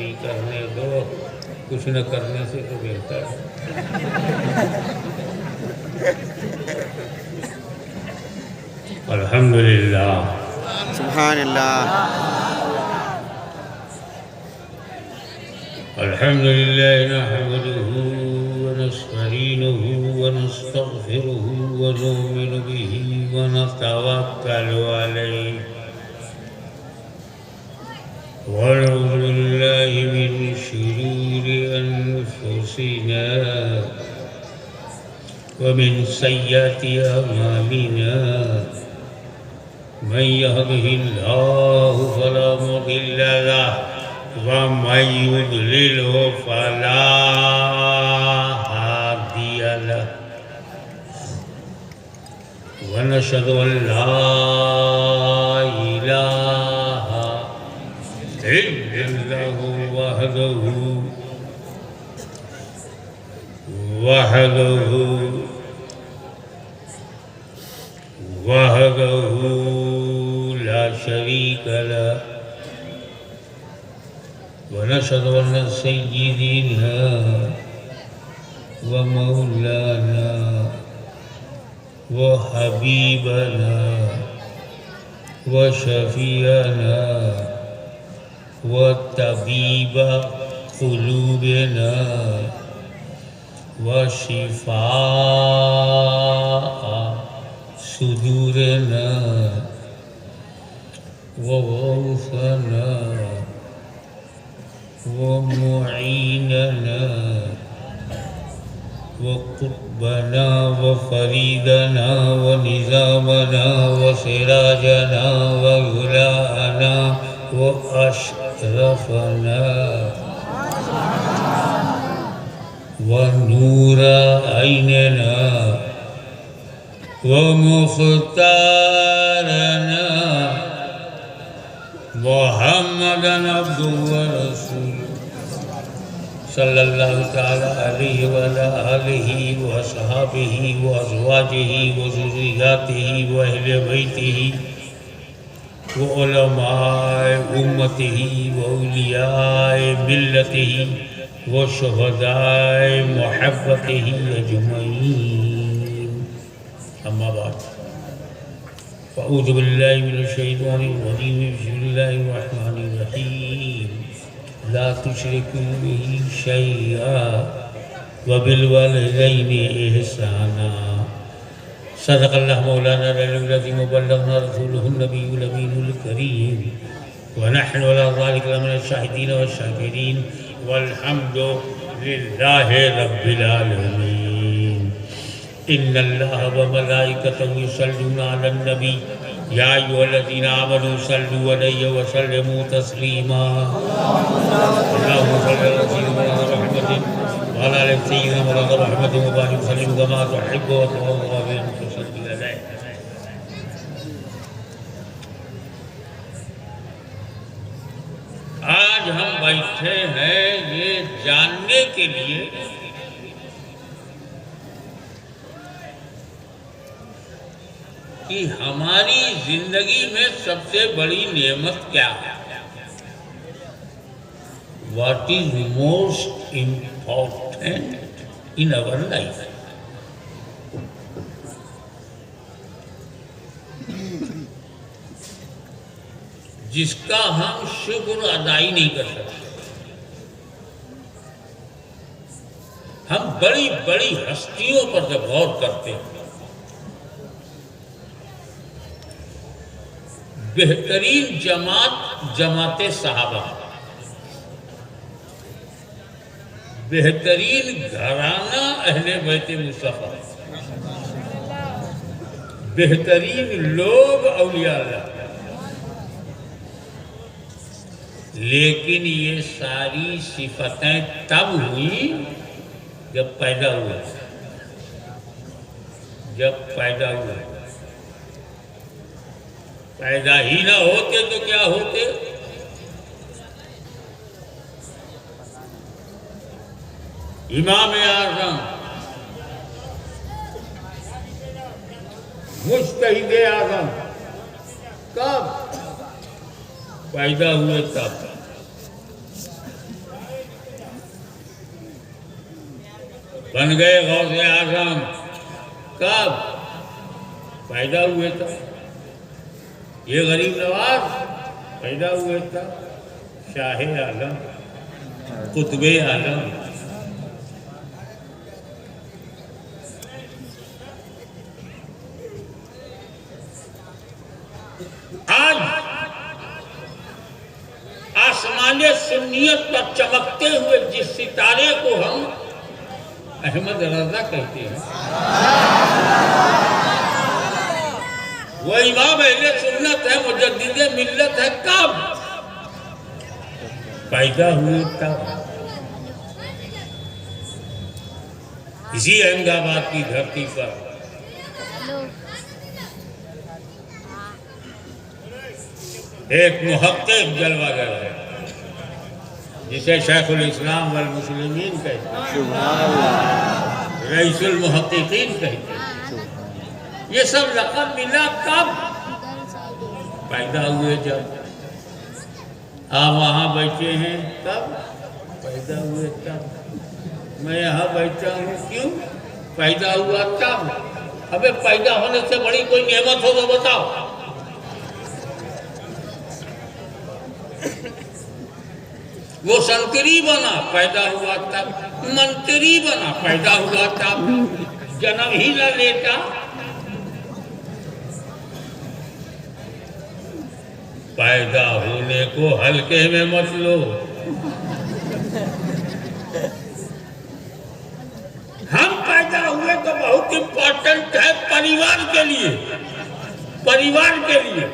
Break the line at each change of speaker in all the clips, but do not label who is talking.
ही करने दो, कुछ न करने से तो बेहतर है। अल्हम्दुलिल्लाह,
सुभानअल्लाह,
अल्हम्दुलिल्लाह नहमदुहु व नस्तईनुहु व नस्तगफिरुहु व नुमिनु बिही व नतवक्कलु अलैहि व नऊज़ु बिल्लाहि मिन शुरूरि अनफुसिना व मिन सय्यिआति अमालिना मन यहदिहिल्लाहु फला मुदिल्ल लहु व मन युद्लिलहु फला हादिय लहु व नशहदु अन ला इलाहा इल्लल्लाहु वहदहु ला शरीक लहु व नशहदु अन्न सय्यिदना व मौलाना व हबीबना व शफीअना व तबीब क़ुलूबिना व शिफ़ा सुदूरना व गौसना व मुईनना व कुतुबना व फरीदना व निज़ामना व सिराजना व गुलाना व अशरफना व नूर ऐनना व मुख्तारना मुहम्मदन अब्दुहु व रसूलुहु सल्लल्लाहु तआला अलैहि व अला आलिहि व अस्हाबिहि व अज़वाजिहि व ज़ुर्रिय्यतिहि व अहले बैतिहि व उलमाए उम्मतिहि व औलियाए मिल्लतिहि व शुहदाए मुहब्बतिहि अजमईन। अम्मा बाद फ़अऊज़ु बिल्लाहि मिनश शैतानिर रजीम। बिस्मिल्लाहिर रहमानिर रहीम। ला तुशरिकू बिही शैआ व बिल वालिदैनि इहसाना। सदक़ल्लाहु मौलाना अल-अलीयुल अज़ीम व बल्लगना रसूलुहुन नबियुल अमीनुल करीम व नहनु अला ज़ालिका लमिनश शाहिदीन व शाकिरीन वल्हम्दुलिल्लाहि रब्बिल आलमीन। इन्नल्लाह व मलाइकतहु युसल्लूना अलन नबी या अय्युहल्लज़ीना आमनू सल्लू अलैहि व सल्लिमू तस्लीमा। अल्लाहुम्मा सल्लि अला सय्यिदिना मुहम्मदिन व अला आलि सय्यिदिना मुहम्मदिन व बारिक वसल्लिम कमा तुहिब्बु व तुर्ज़ा व सल्लि अलैहि। आज हम बैठे हैं ये जानने के लिए कि हमारी जिंदगी में सबसे बड़ी नेमत क्या है। What is most important in our life? जिसका हम शुक्र अदाई नहीं कर सकते। हम बड़ी बड़ी हस्तियों पर जब गौर करते हैं, बेहतरीन जमात जमाते सहाबा, बेहतरीन घराना अहले बैत मुस्तफा, बेहतरीन लोग औलिया अल्लाह। लेकिन ये सारी सिफतें तब हुई जब पैदा हुए। पैदा ही ना होते तो क्या होते। इमाम आज़म, मुज्तहिद आज़म कब पैदा हुए? तब बन गए गौसे आजम। कब पैदा हुए था ये गरीब नवाज, पैदा हुए था शाहे आलम, कुतबे आलम। आज आसमाने सुन्नियत पर चमकते हुए जिस सितारे को हम अहमद रजा कहते हैं, वो इमाम अहले सुन्नत है, मुजद्दिद मिल्लत है। कब पैदा हुए तब, इसी अहमदाबाद की धरती पर एक मुहक्किक जलवागर है जिसे शेखुल इस्लाम वल मुस्लिमीन कहते हैं, रईसुल मुहक्किकीन कहते हैं। ये सब लक़ब मिला कब? पैदा हुए जब। आप वहाँ बैठे हैं तब, पैदा हुए तब। मैं यहाँ बैठा हूँ क्यों? पैदा हुआ तब। अबे पैदा होने से बड़ी कोई नेमत हो तो बताओ। वो संतरी बना, पैदा हुआ तब। मंत्री बना, पैदा हुआ तब। जन्म ही न लेता। पैदा होने को हल्के में मत लो। हम पैदा हुए तो बहुत इंपॉर्टेंट है परिवार के लिए, परिवार के लिए।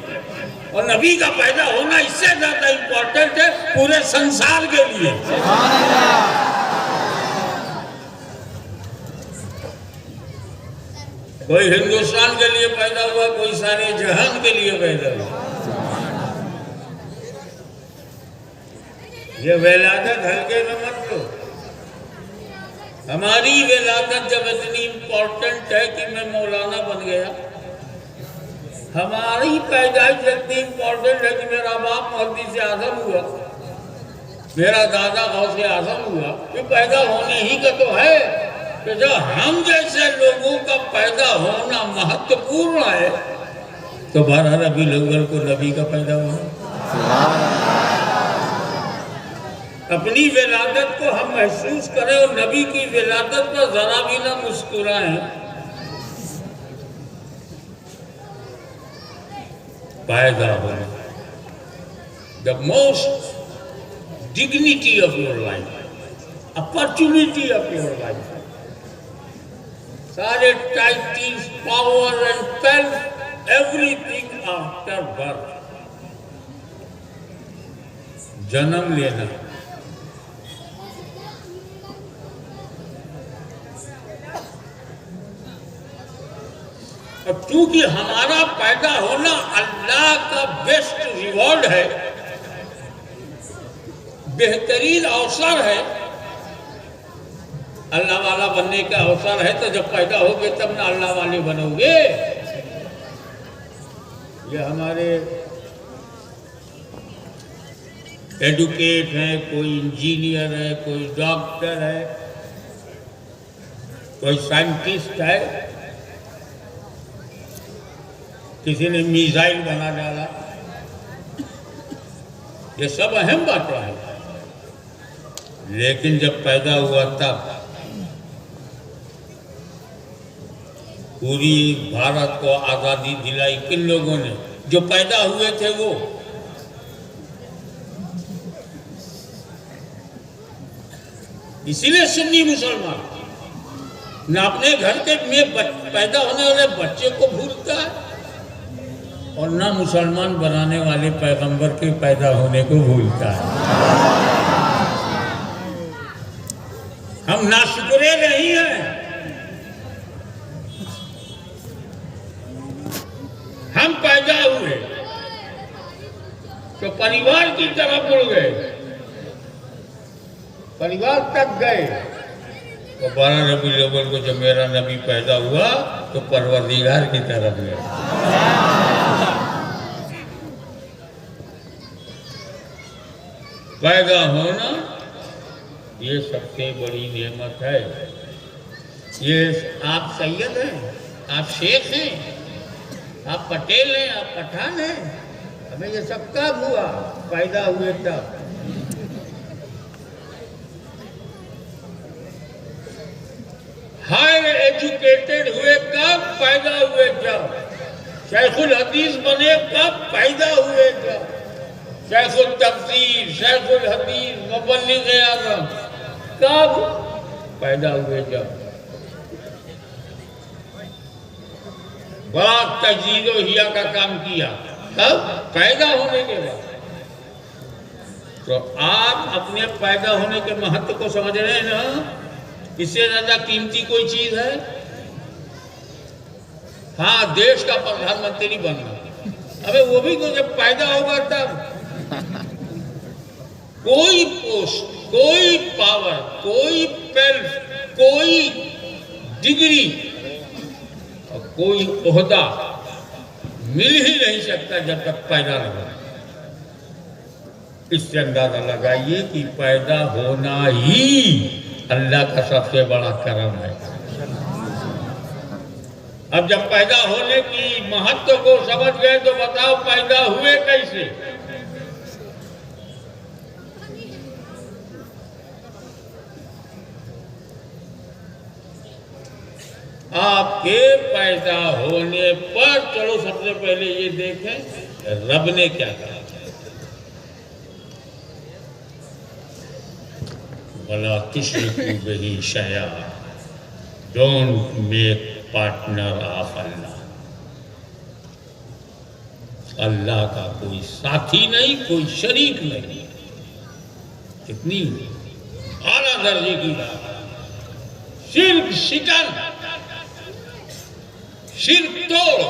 और नबी का पैदा होना इससे ज्यादा इंपॉर्टेंट है पूरे संसार के लिए। कोई हिंदुस्तान के लिए पैदा हुआ, कोई सारे जहान के लिए पैदा हुआ। ये विलादत हल्के में मत लो। हमारी विलादत जब इतनी इंपॉर्टेंट है कि मैं मौलाना बन गया, हमारी पैदाइश इतनी इंपॉर्टेंट है कि मेरा बाप मुहद्दिस आज़म हुआ, मेरा दादा गौसे आज़म हुआ। ये पैदा होने ही का तो है कि जब हम जैसे लोगों का पैदा होना महत्वपूर्ण है तो 12 रबीउल अव्वल को नबी का पैदा होना। अपनी विलादत को हम महसूस करें और नबी की विलादत पर जरा भी ना मुस्कुराएं। पैदा होना, the most dignity of your life, opportunity of your life. सारे titles, power and wealth, everything after birth. जन्म लेना। और क्योंकि हमारा पैदा होना अल्लाह का बेस्ट रिवॉर्ड है, बेहतरीन अवसर है, अल्लाह वाला बनने का अवसर है। तो जब पैदा होगे तब ना अल्लाह वाले बनोगे। ये हमारे एडुकेट हैं, कोई इंजीनियर है, कोई डॉक्टर है, कोई साइंटिस्ट है, किसी ने मिसाइल बना डाला। ये सब अहम बातें हैं, लेकिन जब पैदा हुआ तब पूरी भारत को आज़ादी दिलाई किन लोगों ने? जो पैदा हुए थे वो। इसीलिए सुन्नी मुसलमान न अपने घर के में पैदा होने वाले बच्चे को भूलता है और ना मुसलमान बनाने वाले पैगंबर के पैदा होने को भूलता है। हम नाशुक्रे नहीं हैं। हम पैदा हुए तो परिवार की तरफ मुड़ गए, परिवार तक गए। तो 12 रबीउल अव्वल को जब मेरा नबी पैदा हुआ तो परवरदिगार की तरफ गए। पैदा होना ये सबसे बड़ी नेमत है। ये आप सैयद हैं, आप शेख हैं, आप पटेल हैं, आप पठान हैं, हमें ये सब कब हुआ? पैदा हुए तब। हायर एजुकेटेड हुए कब? पैदा हुए जब। शेखुल हदीस बने कब? पैदा हुए जब। शेखुल तफसीर, शेखुल हदीस, मुबल्लिग आज़म कब? पैदा हुए जब। बड़ा तजदीद हिया का काम किया कब? पैदा होने के बाद। तो आप अपने पैदा होने के महत्व को समझ रहे हैं ना? इससे ज्यादा कीमती कोई चीज है? हाँ, देश का प्रधानमंत्री बनना, अबे वो भी जब पैदा होगा तब। कोई पोस्ट, कोई पावर, कोई वेल्थ, कोई डिग्री और कोई ओहदा मिल ही नहीं सकता जब तक पैदा न हो। इससे अंदाजा लगाइए कि पैदा होना ही अल्लाह का सबसे बड़ा करम है। अब जब पैदा होने की महत्व को समझ गए तो बताओ पैदा हुए कैसे? आपके पैदा होने पर चलो सबसे पहले ये देखें रब ने क्या कहा। वला तुश्रिकू बिही शैआ, डोंट मेक पार्टनर ऑफ अल्लाह। अल्लाह का कोई साथी नहीं, कोई शरीक नहीं। कितनी आला दर्जे की बात। शिर्क शिकन, शिर्क तोड़।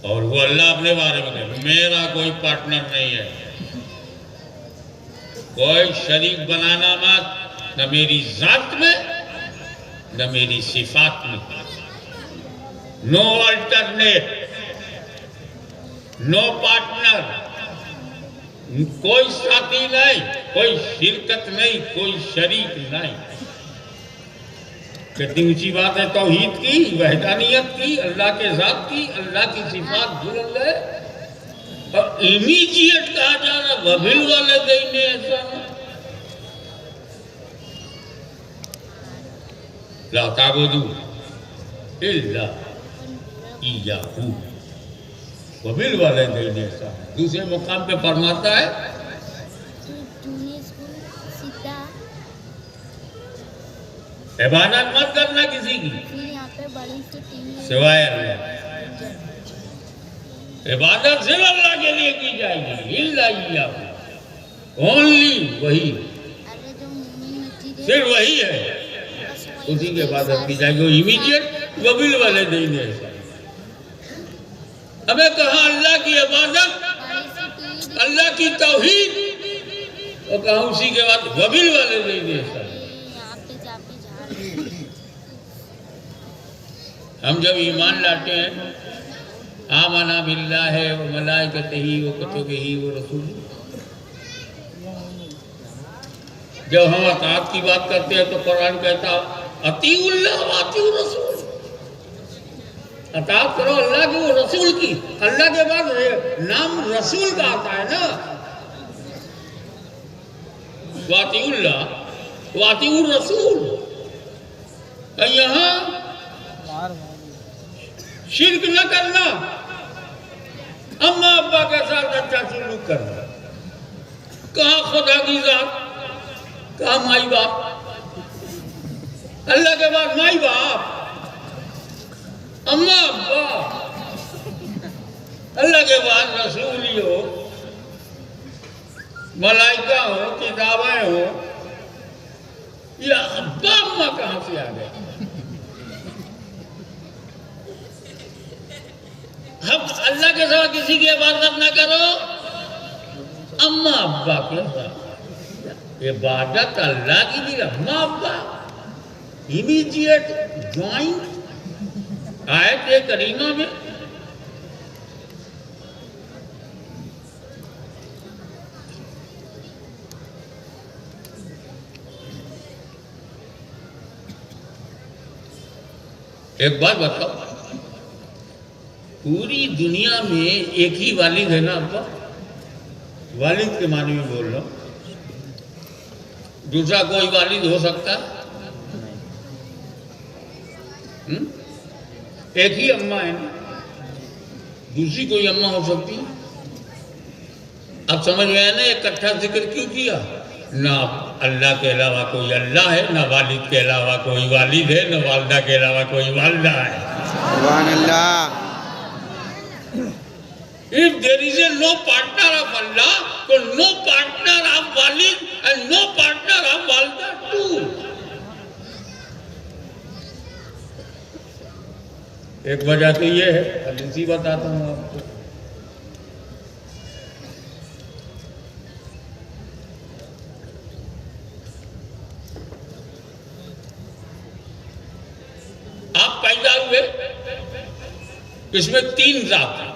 और वो अल्लाह अपने बारे में कहता, मेरा कोई पार्टनर नहीं है, कोई शरीक बनाना मत, न मेरी जात में न मेरी सिफात में। नो अल्टरनेट, नो पार्टनर, कोई साथी नहीं, कोई शिरकत नहीं, कोई शरीक नहीं। कितनी ऊंची बात है तौहीद की, वहदानियत की, अल्लाह के ज़ात की, अल्लाह की सिफात बुलंद है। और इमीडिएट कहा जा रहा वबिल वाले देने ऐसा ला ताबुदू इल्ला इय्याहू, वबिल वाले देने ऐसा। दूसरे मुकाम पे फरमाता है इबादत मत करना किसी की सिवाय अल्लाह। इबादत सिर्फ अल्लाह के लिए की जाएगी, इल्ला इय्याहू, ओनली वही, सिर्फ वही है, उसी की इबादत की जाएगी। इमीडिएट वबिल वाले देंगे ऐसा। हमें कहा अल्लाह की इबादत, अल्लाह की तौहीद, और कहा उसी के बाद वबिल वाले देंगे ऐसा। हम जब ईमान लाते हैं आमना बिल्लाहि व मलाइकतिही व कुतुबिही व रसूलिही, जब हम अताअत की बात करते हैं तो कुरान कहता अतीउल्लाह व अतीउर रसूल, अताअत करो अल्लाह की व रसूल की। अल्लाह के बाद नाम रसूल का आता है ना, व अतीउल्लाह व अतीउर रसूल। यहाँ शिर्क न करना, अम्मा अब्बा के साथ अच्छा सलूक करना। कहा खुदा की जात, कहा माई बाप, अल्लाह के बाद माई बाप, अम्मा अब्बा, अल्लाह के बाद रसूल हो, मलाइका हो, किताबें हो। या अब्बा अम्मा कहां से आ गए? हम अल्लाह के सिवा किसी की इबादत ना करो, अम्मा अब्बा के साथ इबादत अल्लाह की भी। अम्मा अब्बा इमीडिएट ज्वाइंट आयत करीमा में। एक बात बताओ, पूरी दुनिया में एक ही वालिद है ना अब्बा? वालिद के माने में बोल रहा हूं, दूसरा कोई वालिद हो सकता? एक ही अम्मा है ना, दूसरी कोई अम्मा हो सकती है? अब समझ में आया ना इकट्ठा जिक्र क्यों किया? ना अल्लाह के अलावा कोई अल्लाह है, ना वालिद के अलावा कोई वालिद है, ना वालदा के अलावा कोई वालदा है।
सुभान अल्लाह।
If there is a no partner of Allah, so no partner of Walid and no partner of Walda too. एक वजह तो ये है, दूसरी बताता हूँ आपको। आप पैदा हुए, इसमें 3 जात हैं।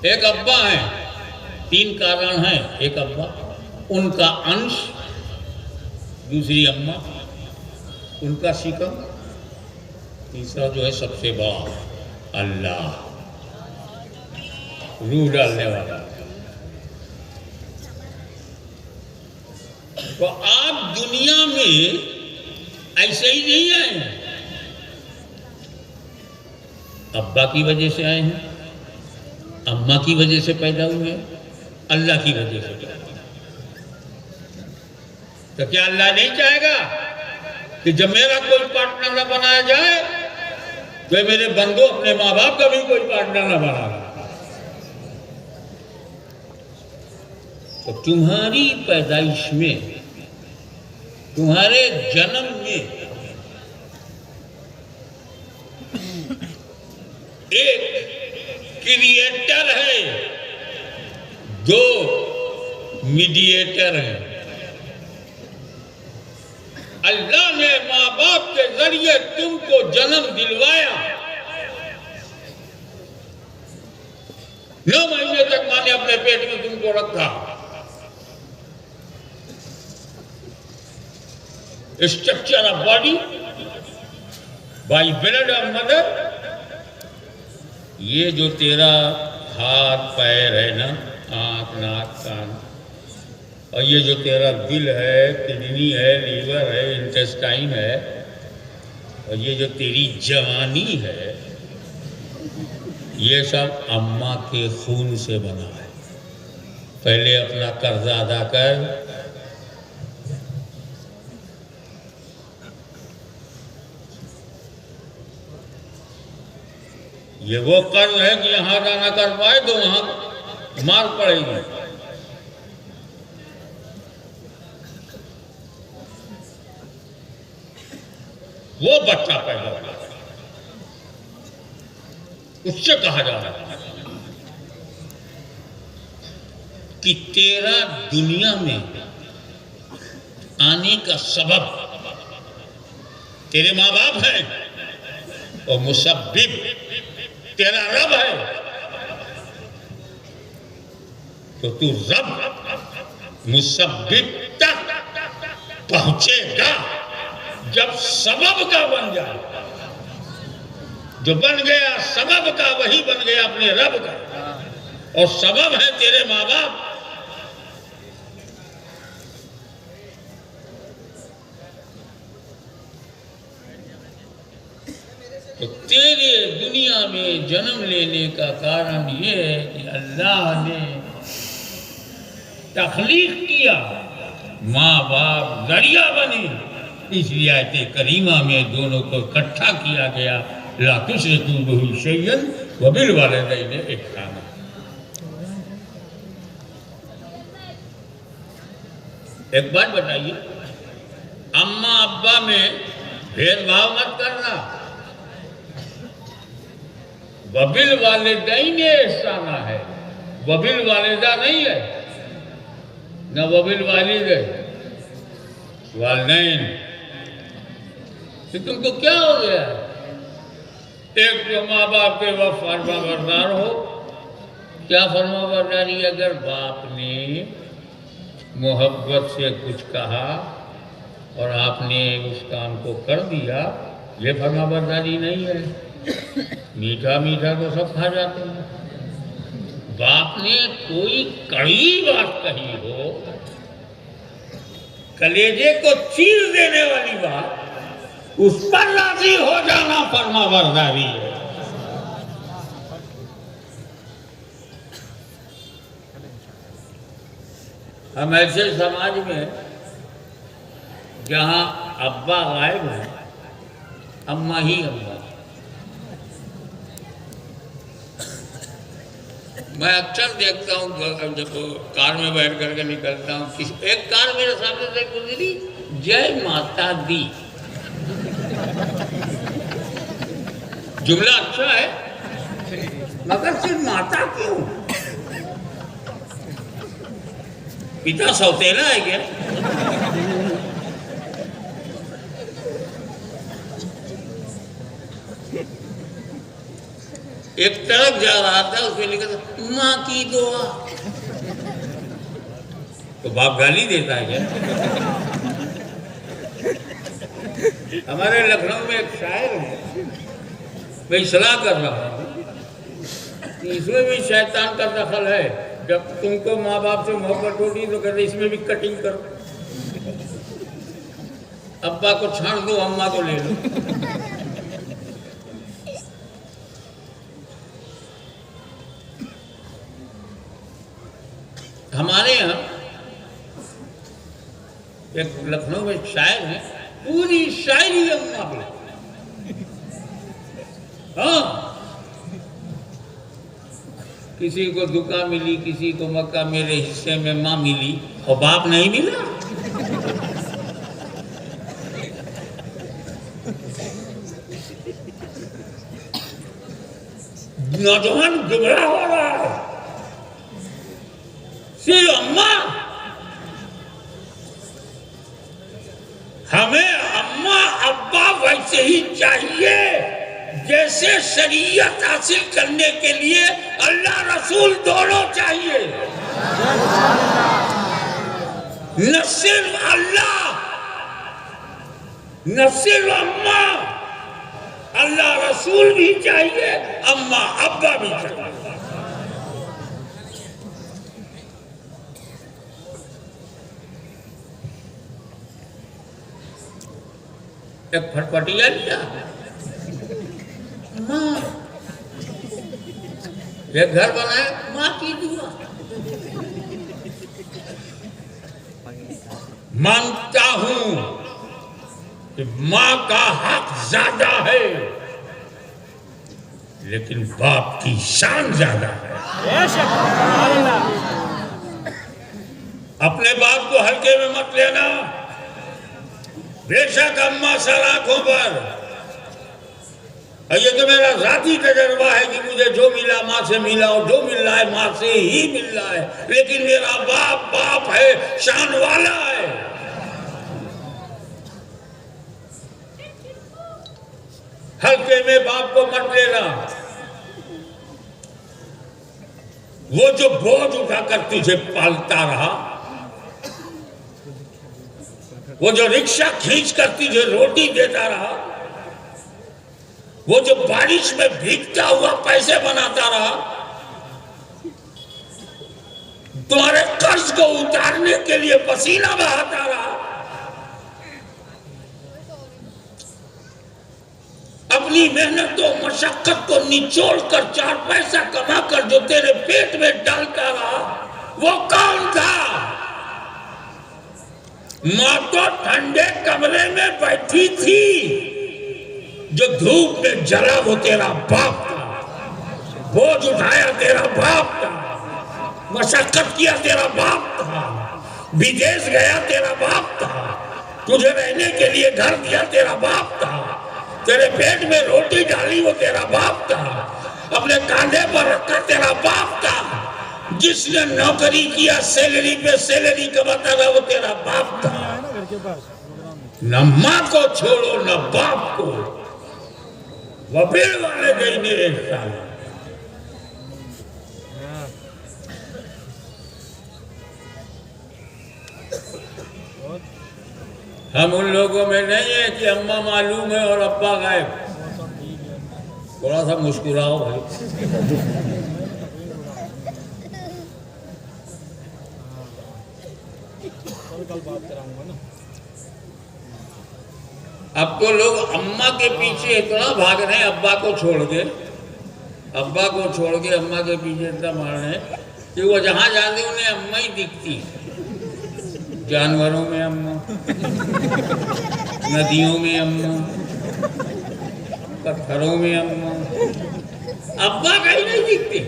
एक अब्बा है, 3 कारण हैं। एक अब्बा, उनका अंश, दूसरी अम्मा, उनका शिकम, तीसरा जो है सबसे बड़ा अल्लाह, रूह डालने वाला। तो आप दुनिया में ऐसे ही नहीं आए हैं, अब्बा की वजह से आए हैं, अम्मा की वजह से पैदा हुए, अल्लाह की वजह से पैदा हुए। तो क्या अल्लाह नहीं चाहेगा कि जब मेरा कोई पार्टनर न बनाया जाए तो मेरे बंदो अपने माँ बाप का भी कोई पार्टनर न बनाना? तो तुम्हारी पैदाइश में, तुम्हारे जन्म में एक क्रिएटर है, 2 मीडिएटर हैं। अल्लाह ने माँ बाप के जरिए तुमको जन्म दिलवाया, 9 महीने तक माँ ने अपने पेट में तुमको रखा। Structure of body by blood of mother. ये जो तेरा हाथ पैर है ना, आंख नाक कान, और ये जो तेरा दिल है, किडनी है, लीवर है, इंटेस्टाइन है, और ये जो तेरी जवानी है, ये सब अम्मा के खून से बना है। पहले अपना कर्जा अदा कर, ये वो कर्ज है कि यहां अदा ना कर पाए तो वहां मार पड़ेगी। वो बच्चा पैदा हुआ, उससे कहा जा रहा है कि तेरा दुनिया में आने का सबब तेरे माँ बाप हैं, और मुसब्बिब तेरा रब है। तो तू रब मुसब्बिब तक पहुंचेगा जब सबब का बन जाए। जो बन गया सबब का, वही बन गया अपने रब का, और सबब है तेरे माँ बाप। तो तेरे दुनिया में जन्म लेने का कारण ये है कि अल्लाह ने तख्लीक किया, माँ बाप जरिया बने, इसलिए आयते करीमा में दोनों को इकट्ठा किया गया। ला तुश्रिकू बिही शैयन व बिल वालिदैनि इहसाना। एक बात बताइए, अम्मा अब्बा में भेदभाव मत करना। वबिल वालिदैनि इहसाना है, वबिल वालिदा नहीं है, न वबिल वालिद है, वालिदैन। तो तुमको क्या हो गया? एक तो माँ बाप के वह फरमाबरदार हो। क्या फरमाबरदारी? अगर बाप ने मोहब्बत से कुछ कहा और आपने उस काम को कर दिया, ये फर्माबरदारी नहीं है। मीठा मीठा तो सब खा जाते हैं। बाप ने कोई कड़वी बात कही हो, कलेजे को चीर देने वाली बात, उस पर राजी हो जाना फर्माबरदारी है। हम ऐसे समाज में जहां अब्बा गायब है, अम्मा ही अम्मा। मैं अक्सर देखता हूँ जब कार में बैठ करके निकलता हूँ, एक कार मेरे सामने से गुजरी, जय माता दी। जुमला अच्छा है, मगर सिर्फ माता क्यों? पिता सौतेला है क्या? एक ट्रक जा रहा था, उसमें लिखा था माँ की दुआ। तो बाप गाली देता है क्या? हमारे लखनऊ में एक शायर है, मैं सलाह कर रहा हूँ, इसमें भी शैतान का दखल है। जब तुमको माँ बाप से मोहब्बत होती तो कहते इसमें भी कटिंग करो, अब्बा को छाड़ दो, अम्मा को ले लो। हमारे यहाँ एक लखनऊ में शायर है, पूरी शायरी अम्मा पे। हाँ, किसी को दुका मिली, किसी को मक्का, मेरे हिस्से में माँ मिली और बाप नहीं मिला। नौजवान गुमराह हो रहा है, सिर्फ अम्मा। हमें अम्मा अब्बा वैसे ही चाहिए जैसे शरीयत हासिल करने के लिए अल्लाह रसूल दोनों चाहिए। न सिर्फ अल्लाह, न सिर्फ अम्मा, अल्लाह रसूल भी चाहिए, अम्मा अब्बा भी चाहिए। एक फटफटिया लिया, माँ, एक घर बनाया, माँ की दुआ। मानता हूं कि माँ का हक ज्यादा है, लेकिन बाप की शान ज्यादा है। अपने बाप को हल्के में मत लेना। बेशक अम्मा सर आंखों पर, ये तो मेरा जाती तजर्बा है कि मुझे जो मिला माँ से मिला और जो मिल रहा है माँ से ही मिल रहा है, लेकिन मेरा बाप बाप है, शान वाला है। हल्के में बाप को मत लेना। वो जो बोझ उठाकर तुझे पालता रहा, वो जो रिक्शा खींच कर तुझे रोटी देता रहा, वो जो बारिश में भीगता हुआ पैसे बनाता रहा, तुम्हारे कर्ज को उतारने के लिए पसीना बहाता रहा, अपनी मेहनत और मशक्कत को निचोड़ कर 4 पैसा कमा कर जो तेरे पेट में डालता रहा, वो कौन था? माँ तो ठंडे कमरे में बैठी थी, जो धूप में जला वो तेरा बाप था। बोझ उठाया तेरा बाप था, मशक्कत किया तेरा बाप था, विदेश गया तेरा बाप था, तुझे रहने के लिए घर दिया तेरा बाप था, तेरे पेट में रोटी डाली वो तेरा बाप था, अपने कांधे पर रखा तेरा बाप था, जिसने नौकरी किया सैलरी पे सैलरी कमाता था वो तेरा बाप था। न माँ को छोड़ो न बाप को, वबीर वाले गई मेरे साथ। हम उन लोगों में नहीं है कि अम्मा मालूम है और अब्बा गायब। थोड़ा सा मुस्कुराओ भाई।
कल बात कराऊंगा ना।
अब तो लोग अम्मा के पीछे इतना भाग रहे हैं, अब्बा को छोड़ के, अब्बा को छोड़ के अम्मा के पीछे इतना मार रहे हैं कि वो जहां जाते उन्हें अम्मा ही दिखती। जानवरों में अम्मा, नदियों में अम्मा, पत्थरों में अम्मा, अब्बा कहीं नहीं दिखती।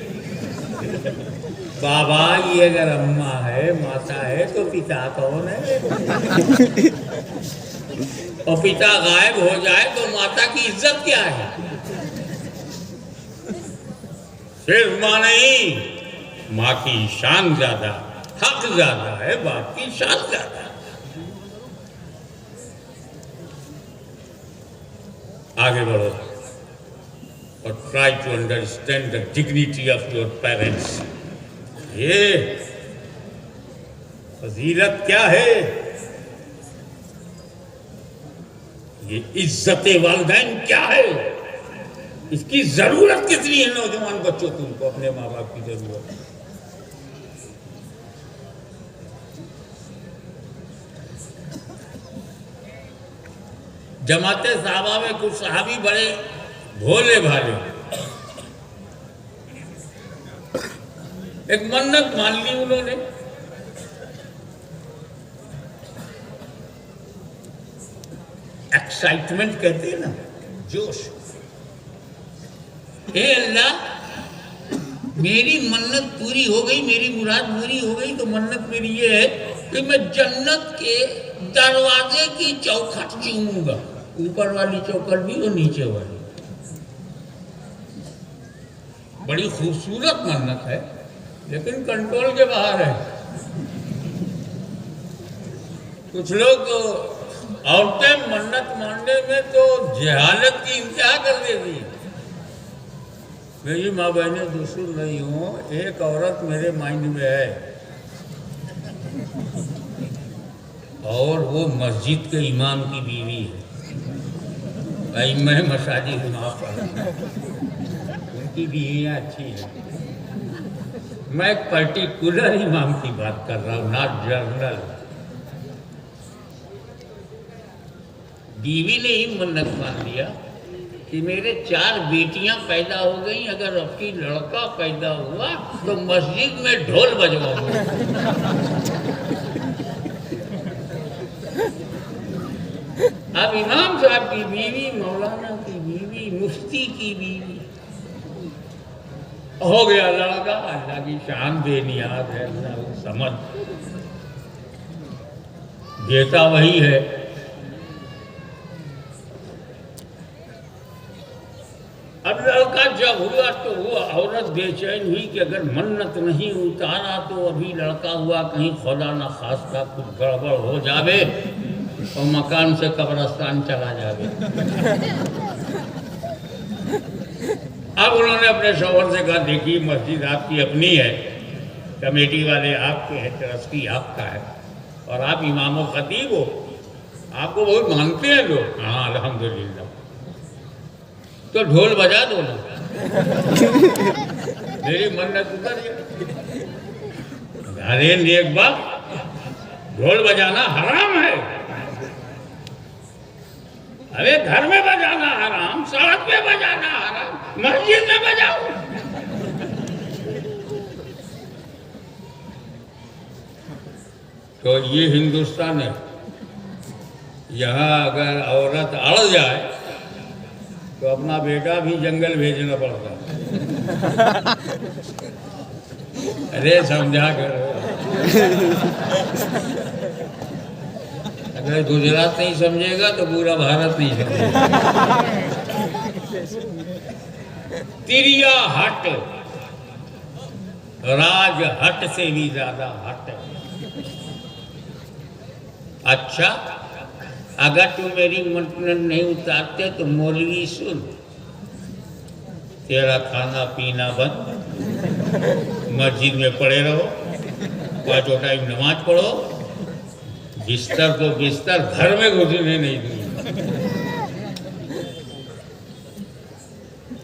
बाबा ये अगर अम्मा है, माता है, तो पिता कौन है? और पिता गायब हो जाए तो माता की इज्जत क्या है? सिर्फ मां नहीं, मां की शान ज्यादा, हक ज्यादा है, बाप की शान ज्यादा। आगे बढ़ो और try to understand the dignity of your parents. ये फजीलत क्या है? ये इज्जत वालिदैन क्या है? इसकी जरूरत कितनी है नौजवान बच्चों तुमको? अपने माँ बाप की जरूरत। जमाते साहबा में कुछ सहाबी बड़े भोले भाले, एक मन्नत मान ली उन्होंने। एक्साइटमेंट कहते हैं ना, जोश। ए अल्लाह, मेरी मन्नत पूरी हो गई, मेरी मुराद पूरी हो गई, तो मन्नत मेरी ये है कि मैं जन्नत के दरवाजे की चौखट चूमूंगा। ऊपर वाली चौखट भी और नीचे वाली। बड़ी खूबसूरत मन्नत है, लेकिन कंट्रोल के बाहर है। कुछ लोग तो औरतें मन्नत मानने में तो जहालत की इंतहा कर देती। मेरी माँ बहनें जो सुन रही हूँ, एक औरत मेरे माइंड में है और वो मस्जिद के इमाम की बीवी है। भाई मैं मसाजिद माफ, उनकी बीवियाँ अच्छी हैं। मैं एक पर्टिकुलर इमाम की बात कर रहा हूँ, नॉट जनरल। बीवी ने ही मन्नत मान लिया कि मेरे 4 बेटियां पैदा हो गई, अगर आपकी लड़का पैदा हुआ तो मस्जिद में ढोल बजवाऊंगा। अब इमाम साहब की बीवी, मौलाना की बीवी, मुफ्ती की बीवी, हो गया लड़का। अल्लाह की शान बेनियाज है, अल्लाह समझ देता वही है। अब लड़का जब हुआ तो वो औरत बेचैन हुई कि अगर मन्नत नहीं उतारा तो अभी लड़का हुआ, कहीं खुदा न खास्ता कुछ गड़बड़ हो जावे और मकान से कब्रिस्तान चला जावे। अब उन्होंने अपने शौहर से कहा, देखिए मस्जिद आपकी अपनी है, कमेटी वाले आपके हैं, ट्रस्टी आपका है, और आप इमाम व खतीब हो, आपको बहुत मानते हैं लोग। हाँ अल्हम्दुलिल्लाह, तो ढोल बजा दो ना। मेरी मन्नत उतर गई। अरे नेक बाप, ढोल बजाना हराम है। अरे घर में बजाना हराम, सड़क पे बजाना हराम, मस्जिद में बजाओ। तो ये हिंदुस्तान है। यहाँ अगर औरत अड़ जाए तो अपना बेटा भी जंगल भेजना पड़ता है। अरे समझा करो, अगर गुजरात नहीं समझेगा तो पूरा भारत नहीं समझेगा। तिरिया हट, राज हट से भी ज्यादा हट। अच्छा, अगर तू मेरी मन्नत नहीं उतारते तो मौलवी सुन, तेरा खाना पीना बंद, मस्जिद में पड़े रहो, 5 टाइम नमाज पढ़ो, बिस्तर तो बिस्तर, घर में घुसने नहीं दूंगा।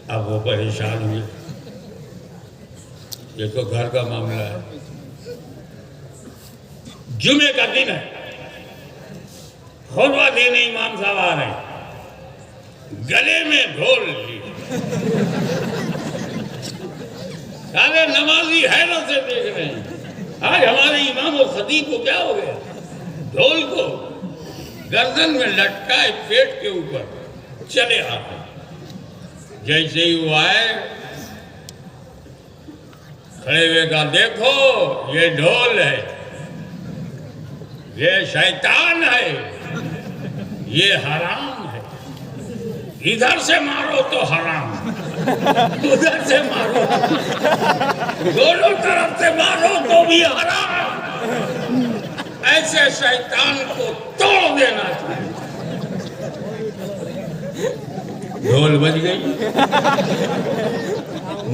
अब वो परेशान हुए, ये तो घर का मामला है। जुमे का दिन है, खुतबा देने इमाम साहब आ रहे हैं, गले में ढोल लिए, सारे नमाजी हैरत से देख रहे हैं। आज हमारे इमाम और खतीब को क्या हो गया? ढोल को गर्दन में लटकाए पेट के ऊपर चले आते। जैसे ही वो आए, खड़े हुए कहा, देखो ये ढोल है, ये शैतान है, ये हराम है। इधर से मारो तो हराम, उधर से मारो, दोनों तरफ से मारो तो भी हराम। ऐसे शैतान को तोड़ देना चाहिए। ढोल बज गई,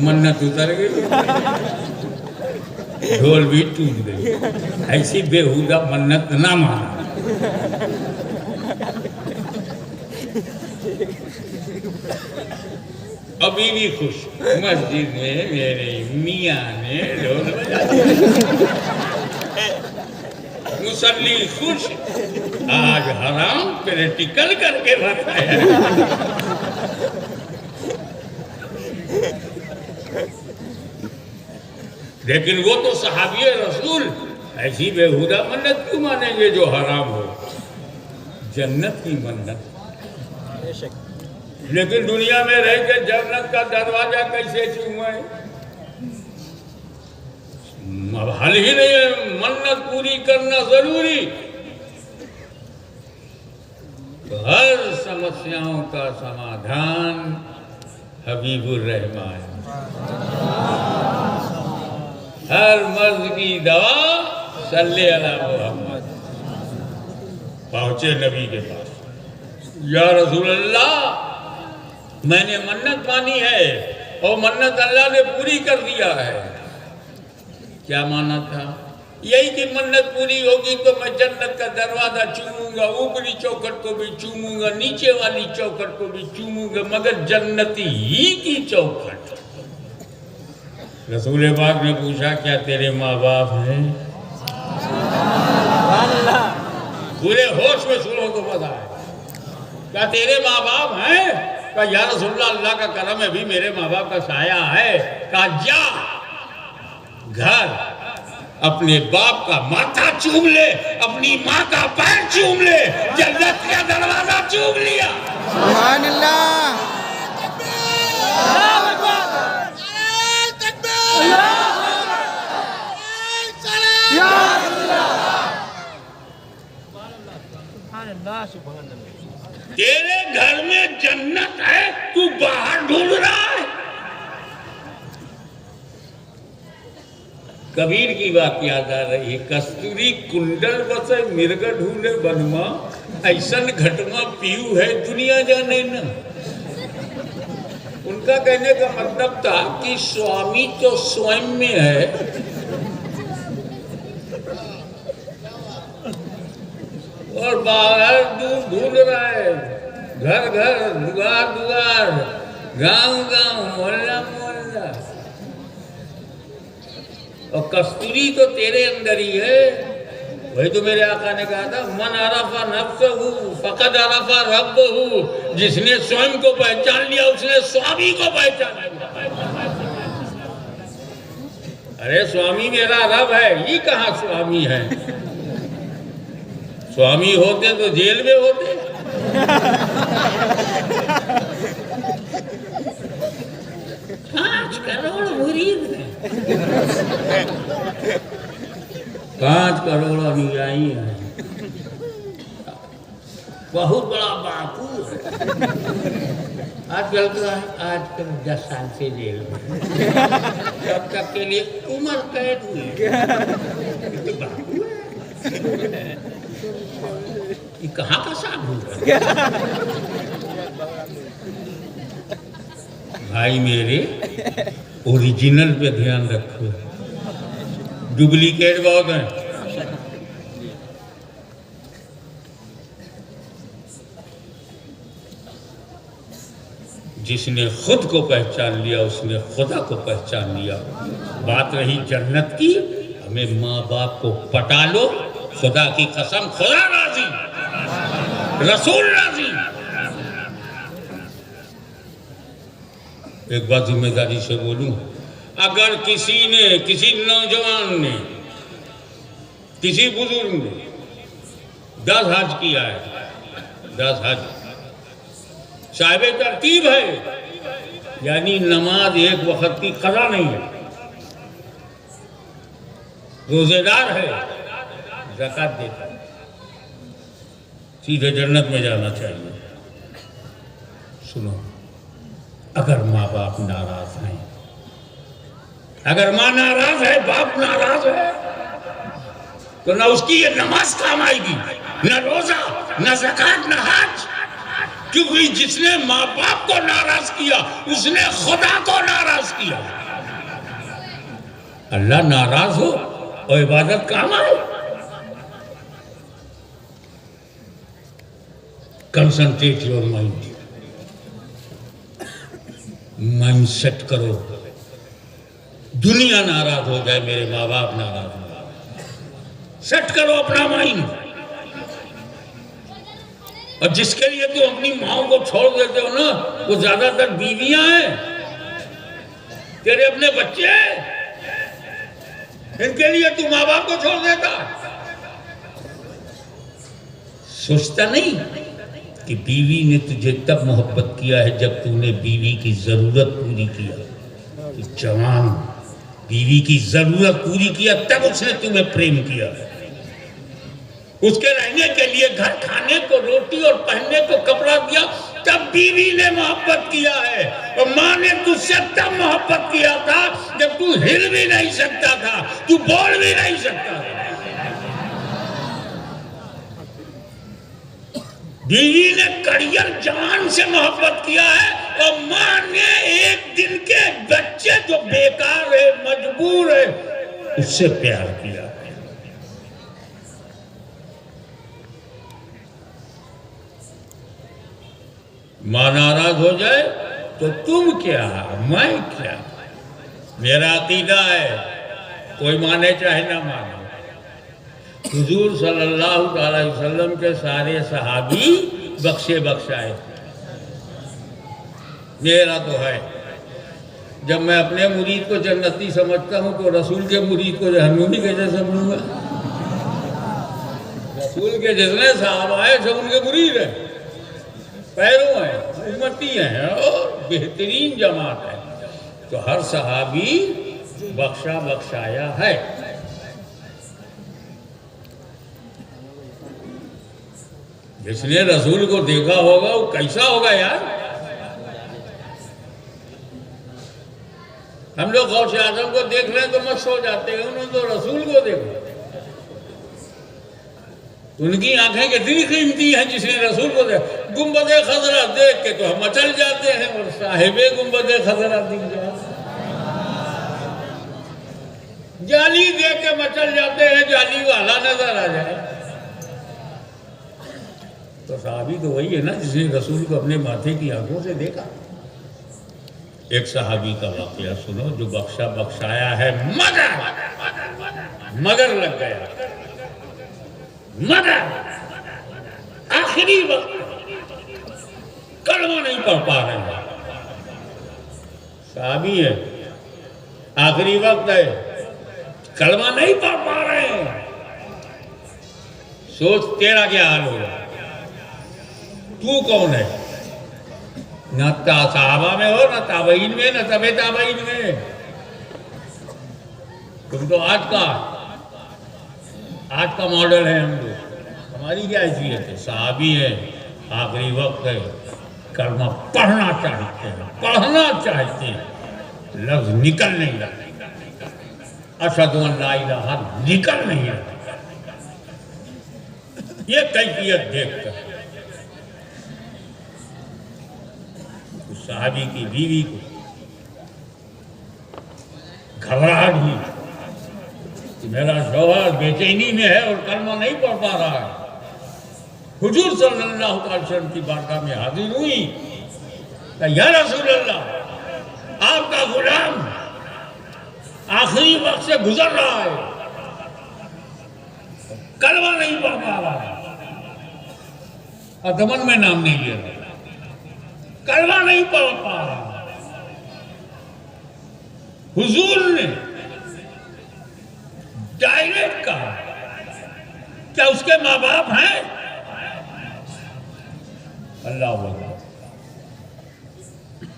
मन्नत उतर गई, ढोल भी टूट गई। ऐसी बेहुदा मन्नत ना माना। अभी भी खुश, मस्जिद में मेरे मियाँ ने ढोल बजाया, मुसल्ली खुश। आज हराम प्रैक्टिकल करके बताया। लेकिन वो तो सहाबी रसूल, ऐसी बेहुदा मन्नत क्यों मानेंगे जो हराम हो? जन्नत की मन्नत। लेकिन दुनिया में रह के जन्नत का दरवाजा कैसे चूमे? अब हाल ही नहीं है, मन्नत पूरी करना जरूरी। तो हर समस्याओं का समाधान हबीबुर रहमान, हर मर्ज की दवा सल्ले अला मुहम्मद। पहुंचे नबी के पास, या रसूल अल्लाह, मैंने मन्नत मानी है और मन्नत अल्लाह ने पूरी कर दिया है। क्या माना था? यही कि मन्नत पूरी होगी तो मैं जन्नत का दरवाजा चूमूंगा, ऊपरी चौखट को भी चूमूंगा, नीचे वाली चौखट को भी चूमूंगा, मगर जन्नती ही की चौखट। रसूल पाक ने पूछा, क्या तेरे माँ बाप हैं? पूरे होश में सुनो तो बताए, क्या तेरे माँ बाप हैं? कहा या रसूलल्लाह, अल्लाह का करम है, भी मेरे माँ बाप का साया है। कहा जा घर अपने बाप का माथा चूम ले, अपनी माँ का पैर चूम ले, जन्नत का दरवाजा चूम लिया।
सुभान अल्लाह।
तेरे घर में जन्नत है, तू बाहर ढूंढ रहा है। कबीर की बात याद आ रही है, कस्तूरी कुंडल बसे मिर्ग ढूंढे बनमा, ऐसन घटमा पीयू है दुनिया जाने न। उनका कहने का मतलब था कि स्वामी तो स्वयं में है, और बाहर ढूंढ रहा है, घर घर, दुआर दुआर, गांव गांव, मोहल्ला मोहल्ला। और कस्तूरी तो तेरे अंदर ही है। वही तो मेरे आका ने कहा था, मन अरफा नफ्सहू फकद अरफा रब्बहू। जिसने स्वयं को पहचान लिया उसने स्वामी को पहचान लिया। अरे स्वामी मेरा रब है, ये कहाँ स्वामी है? स्वामी होते तो जेल में होते। 5 करोड़ मुरीद हैं, 5 करोड़ अनुयायी हैं, बहुत बड़ा बापू है। आजकल 10 साल से जेल में, तब तक के लिए उम्र कैद हुई। तो बापू है, ये कहाँ का साधु है? भाई मेरे, ओरिजिनल पे ध्यान रखो, डुप्लीकेट बहुत है। जिसने खुद को पहचान लिया उसने खुदा को पहचान लिया। बात रही जन्नत की, हमें माँ बाप को पटा लो, खुदा की कसम खुदा राजी, रसूल राजी। एक बात जिम्मेदारी से बोलूं, अगर किसी नौजवान ने, किसी बुजुर्ग ने 10 हज किया है, 10 हज साहिब तरतीब है, यानी नमाज एक वक्त की कज़ा नहीं है, रोजेदार है, ज़कात देता है, सीधे जन्नत में जाना चाहिए। सुनो, अगर माँ बाप नाराज हैं, अगर माँ नाराज है, बाप नाराज है, तो ना उसकी ये नमाज काम आएगी, ना रोजा, ना ज़कात, ना हज। क्योंकि जिसने माँ बाप को नाराज किया उसने खुदा को नाराज किया। अल्लाह नाराज हो और इबादत काम आए। Concentrate your mind, mind set करो। दुनिया नाराज हो जाए, मेरे माँ बाप नाराज हो जाए, सेट करो अपना माइंड। और जिसके लिए तुम अपनी माँ को छोड़ देते हो ना, वो ज्यादातर बीवियां हैं, तेरे अपने बच्चे हैं, इनके लिए तू माँ बाप को छोड़ देता। सोचता नहीं कि बीवी ने तुझे तब मोहब्बत किया है जब तूने बीवी की जरूरत पूरी किया। कि जवान बीवी की जरूरत पूरी किया तब उसने तुम्हें प्रेम किया है। उसके रहने के लिए घर, खाने को रोटी और पहनने को कपड़ा दिया, तब बीवी ने मोहब्बत किया है। और माँ ने तुझसे तब मोहब्बत किया था जब तू हिल भी नहीं सकता था, तू बोल भी नहीं सकता था। बीवी ने कड़ियल जान से मोहब्बत किया है, और माँ ने एक दिन के बच्चे जो बेकार है, मजबूर है, उससे प्यार किया। माँ नाराज हो जाए तो तुम क्या, मैं क्या। मेरा अकीदा है, कोई माने चाहे ना माने, हुजूर सल्लल्लाहु अलैहि वसल्लम के सारे सहाबी बख्शे बख्शाए। मेरा तो है, जब मैं अपने मुरीद को जन्नती समझता हूँ तो रसूल के मुरीद को जहन्नमी कैसे समझूंगा। रसूल के जितने साहब आए सब उनके मुरीद हैं, पैरों हैं, उम्मती हैं और बेहतरीन जमात है। तो हर सहाबी बख्शा बख्शाया है। जिसने रसूल को देखा होगा वो कैसा होगा यार। हम लोग गौसे आजम को देख रहे हैं तो मत सो जाते हैं, उन्होंने तो रसूल को देखा। उनकी आंखें कितनी कीमती हैं, जिसने रसूल को देखा। गुंबदे खजरा देख के तो हम मचल जाते हैं, और साहिबे गुंबदे खजरा दिख जाते, जाली देख के मचल जाते हैं, जाली वाला नजर आ जाए। तो साहबी तो वही है ना जिसने रसूल को अपने माथे की आंखों से देखा। एक सहाबी का वाकया सुनो जो बख्शा बख्शाया है, मगर लग गया, मगर आखिरी वक्त कलमा नहीं पढ़ पा रहे हैं। सहाबी है, आखिरी वक्त है, कलमा नहीं पढ़ पा रहे हैं। सोच तेरा क्या हाल होगा। तू कौन है? न साहबा में हो, न ताबईन में, न तबे ताबईन में। तुम तो आज का मॉडल है। हम लोग, हमारी क्या हैसियत है? सहाबी है, आखिरी वक्त है, कलमा पढ़ना चाहते हैं, पढ़ना चाहते हैं, लफ्ज निकल नहीं रहा, अशहदु अन ला इलाहा निकल नहीं रहा। ये कैफियत देखकर सहाबी की बीवी को घबराहट हुई कि मेरा शौहर बेचैनी में है और कलमा नहीं पढ़ पा रहा है। हुजूर सल्लल्लाहु अलैहि वसल्लम की बारगाह में हाजिर हुई या रसूल अल्लाह, आपका गुलाम आखिरी वक्त से गुजर रहा है, कलमा नहीं पढ़ पा रहा है, और दमन में नाम नहीं ले रहा, कलमा नहीं पढ़ पा रहा। हुजूर ने डायरेक्ट कहा, क्या उसके माँ बाप हैं? अल्लाह अल्लाह,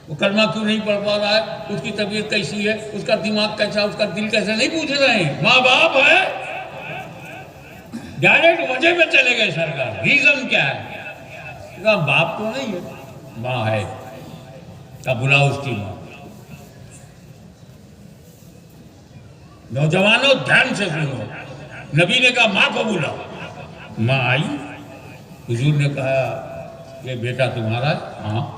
वो कलमा क्यों नहीं पढ़ पा रहा है? उसकी तबीयत कैसी है, उसका दिमाग कैसा, उसका दिल कैसा, नहीं पूछ रहे हैं। माँ बाप है, डायरेक्ट वजह पे चले गए सरकार। रीजन क्या है? बाप तो नहीं है, माँ है, का बुला उसकी माँ। नौजवानों ध्यान से सुनो, नबी ने कहा माँ को बुला, माँ आई। हुजूर ने कहा ये बेटा तुम्हारा है? हाँ।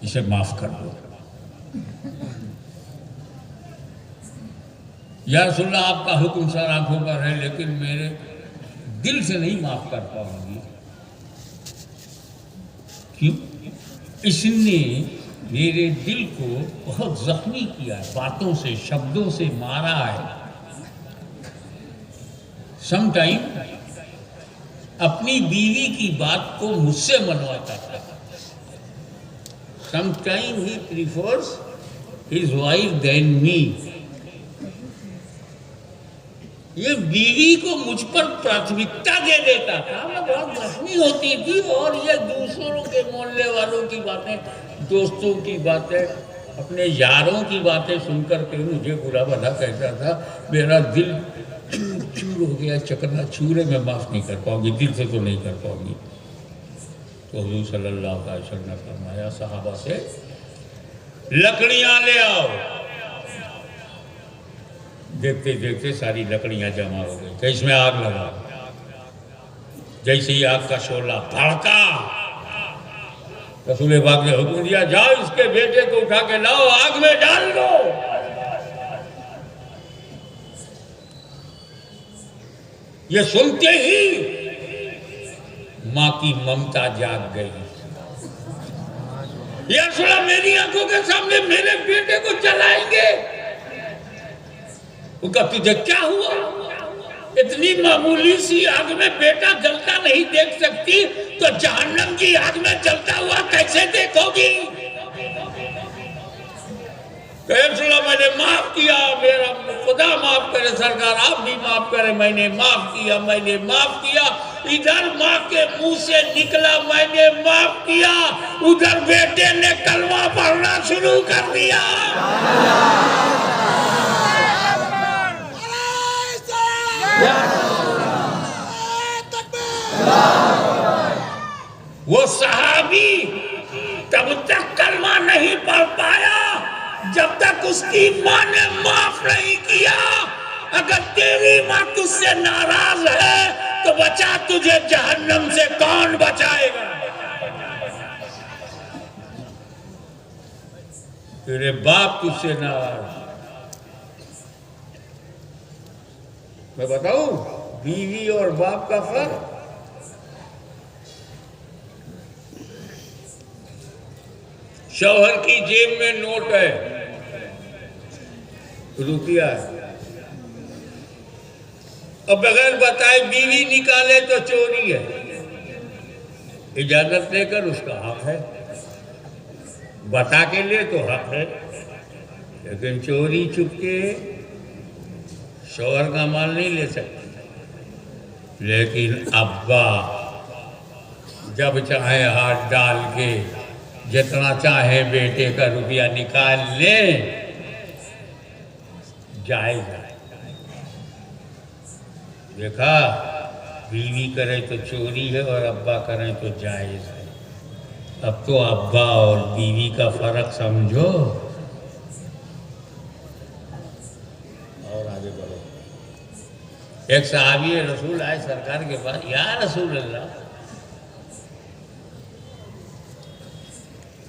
इसे माफ कर दो। या रसूलल्लाह, आपका हुक्म सर आंखों पर है, लेकिन मेरे दिल से नहीं माफ कर पाऊंगी। क्यों? इसने मेरे दिल को बहुत जख्मी किया है, बातों से, शब्दों से मारा है। समटाइम अपनी बीवी की बात को मुझसे मनवाता था। Sometime he prefers his wife than me. ये बीवी को मुझ पर प्राथमिकता दे देता था। मैं बहुत जख्मी होती थी, और ये दूसरों के मोहल्ले वालों की बातें, दोस्तों की बातें, अपने यारों की बातें सुनकर के मुझे बुरा भला कहता था। मेरा दिल चूर चूर हो गया, चकना चूर। मैं माफ नहीं कर पाऊंगी, दिल से तो नहीं कर पाऊंगी। तो हुजूर सल्लल्लाहु अलैहि वसल्लम ने फरमाया सहाबा से, लकड़ियां ले आओ। देखते देखते सारी लकड़ियां जमा हो गई, तो इसमें आग लगा। जैसे ही आग का शोला भड़का, रसूल पाक ने हुक्म दिया, जाओ इसके बेटे को उठा के लाओ, आग में डाल दो। ये सुनते ही मां की ममता जाग गई। या रसूलल्लाह, मेरी आंखों के सामने मेरे बेटे को जलाएंगे? उनका तुझे क्या हुआ? इतनी मामूली सी आग में बेटा जलता नहीं देख सकती, तो जहन्नम की आग में जलता हुआ कैसे देखोगी? मैंने माफ किया, मेरा खुदा माफ करे, सरकार आप भी माफ करे, मैंने माफ किया, मैंने माफ किया। इधर माँ के मुंह से निकला मैंने माफ किया, उधर बेटे ने कलमा पढ़ना शुरू कर दिया। वो सहाबी तब तक कलमा नहीं पढ़ पाया जब तक उसकी माँ ने माफ नहीं किया। अगर तेरी माँ तुझसे नाराज है तो बचा तुझे जहन्नम से कौन बचाएगा? तेरे बाप तुझसे नाराज। मैं बताऊं बीवी और बाप का फर्क? शौहर की जेब में नोट है, रुपया है, और बगैर बताए बीवी निकाले तो चोरी है। इजाजत लेकर उसका हक है, बता के ले तो हक है, लेकिन चोरी चुपके शौहर का माल नहीं ले सकते। लेकिन अब्बा जब चाहे हाथ डाल के जितना चाहे बेटे का रुपया निकाल ले, जाएगा। देखा, बीवी करे तो चोरी है और अब्बा करे तो जायज है। अब तो अब्बा और बीवी का फर्क समझो और आगे बढ़ो। एक सहाबी रसूल आए सरकार के पास, या रसूल अल्लाह,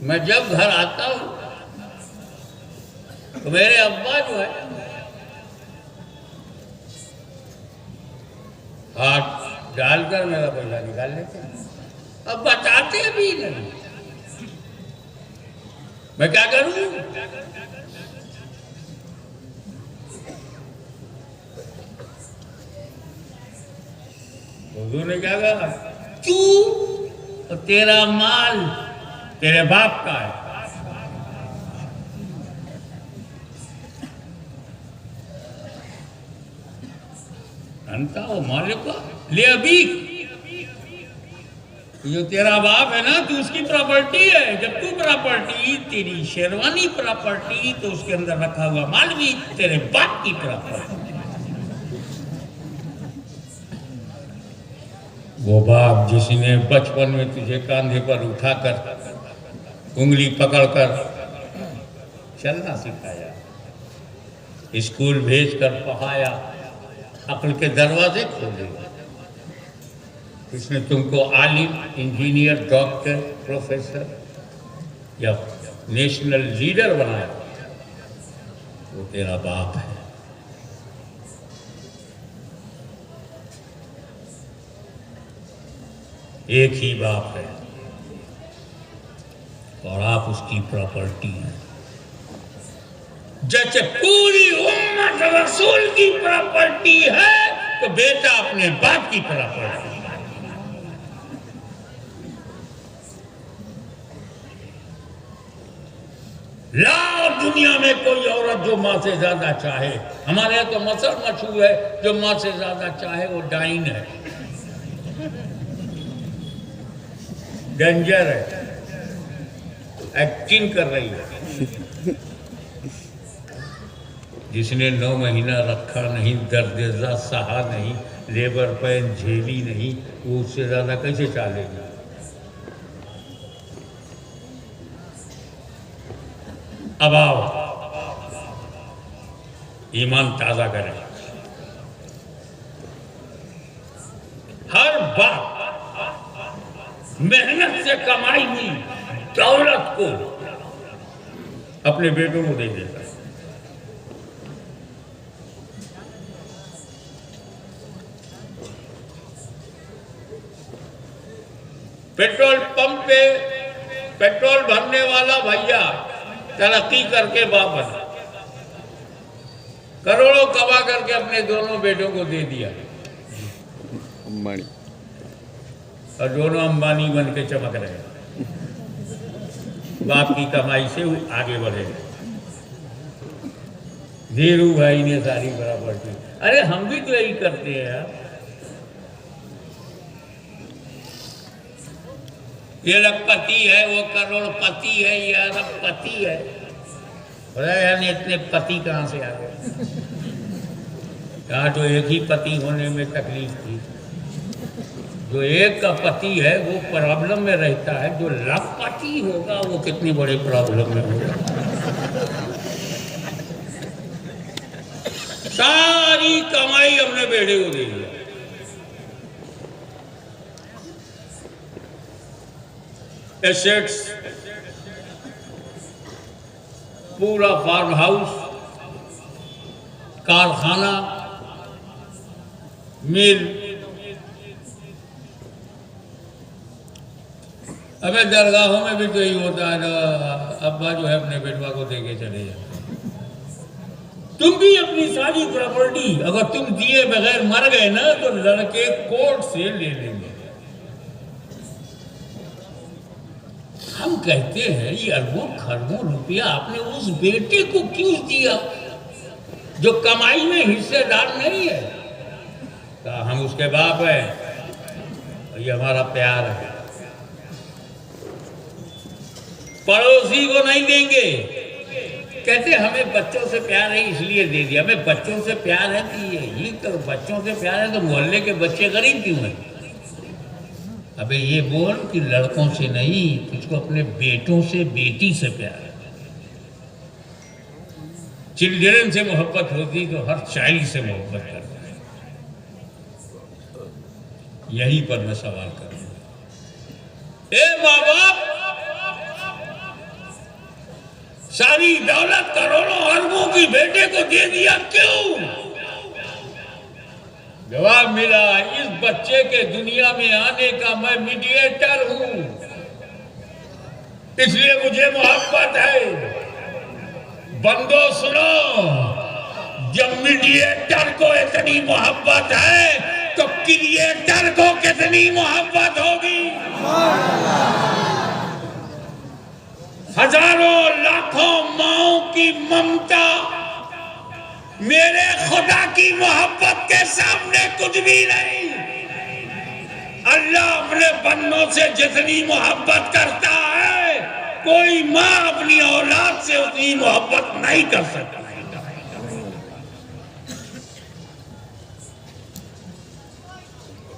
मैं जब घर आता हूं तो मेरे अब्बा जो है हाथ डालकर मेरा पैसा निकाल लेते हैं। अब बताते भी नहीं। मैं क्या करूं? हुजूर ने क्या कहा? तू और तेरा माल तेरे बाप का है। अंता वो मालिक ले अभी जो तेरा बाप है ना, तू उसकी प्रॉपर्टी है। जब तू प्रॉपर्टी, तेरी शेरवानी प्रॉपर्टी, तो उसके अंदर रखा हुआ माल भी तेरे बाप की प्रॉपर्टी। वो बाप जिसने बचपन में तुझे कांधे पर उठाकर उंगली पकड़कर चलना सिखाया, स्कूल भेजकर पढ़ाया, अक्ल के दरवाजे खोले, इसने तुमको आलिम, इंजीनियर, डॉक्टर, प्रोफेसर या नेशनल लीडर बनाया, वो तेरा बाप है। एक ही बाप है और आप उसकी प्रॉपर्टी हैं। जैसे पूरी उम्मत रसूल की प्रॉपर्टी है, तो बेटा अपने बाप की प्रॉपर्टी है। लाओ दुनिया में कोई औरत जो माँ से ज्यादा चाहे। हमारे यहाँ तो मसल मशहूर है, जो माँ से ज्यादा चाहे वो डाइन है, डेंजर है, एक्टिंग कर रही है। जिसने 9 महीना रखा नहीं, दर्द सहा नहीं, लेबर पेन झेली नहीं, वो उससे ज्यादा कैसे चालेगी? अब आओ ईमान ताजा करें। हर बाप मेहनत से कमाई हुई दौलत को अपने बेटों को दे देता है। पेट्रोल पंप पे पेट्रोल भरने वाला भैया तरक्की करके बाप बना, करोड़ों कमा करके अपने दोनों बेटों को दे दिया,
अंबानी,
और दोनों अंबानी बन के चमक रहे। बाप की कमाई से वो आगे बढ़े। धीरू भाई ने सारी प्रॉपर्टी। अरे हम भी तो यही करते हैं यार। ये लखपति है, वो करोड़पति है, ये अरबपति है। यानी इतने पति कहाँ से आ गए? यहाँ तो एक ही पति होने में तकलीफ थी। जो एक का पति है वो प्रॉब्लम में रहता है, जो लखपति होगा वो कितनी बड़ी प्रॉब्लम में होगा। सारी कमाई हमने बेटे को दे दिया। एसेट्स, पूरा फार्म हाउस, कारखाना, मिल। अबे दरगाहों में भी तो यही होता है ना, अब्बा जो है अपने बेटवा को दे के चले जाते। तुम भी अपनी सारी प्रॉपर्टी अगर तुम दिए बगैर मर गए ना, तो लड़के कोर्ट से ले लेंगे। हम कहते हैं ये अरबों खरबों रुपया आपने उस बेटे को क्यों दिया जो कमाई में हिस्सेदार नहीं है? तो हम उसके बाप हैं, ये हमारा प्यार है। पड़ोसी को नहीं देंगे। कहते हमें बच्चों से प्यार है इसलिए दे दिया। हमें बच्चों से प्यार है कि ये तो बच्चों से प्यार है तो मोहल्ले के बच्चे गरीब क्यों हैं? अबे ये बोल कि लड़कों से नहीं, तुझको अपने बेटों से, बेटी से प्यार है। चिल्ड्रन से मोहब्बत होती तो हर चाइल्ड से मोहब्बत करता है। यहीं पर मैं सवाल करूंगा, ए माँ बाप, सारी दौलत करोड़ों अरबों की बेटे को दे दिया क्यों? जवाब मिला, इस बच्चे के दुनिया में आने का मैं मीडिएटर हूं, इसलिए मुझे मोहब्बत है। बंदो सुनो, जब मीडिएटर को इतनी मोहब्बत है तो क्रिएटर को कितनी मोहब्बत होगी। हजारों लाखों माओं की ममता मेरे खुदा की मोहब्बत के सामने कुछ भी नहीं। अल्लाह अपने बंदों से जितनी मोहब्बत करता है, कोई माँ अपनी औलाद से उतनी मोहब्बत नहीं कर सकती।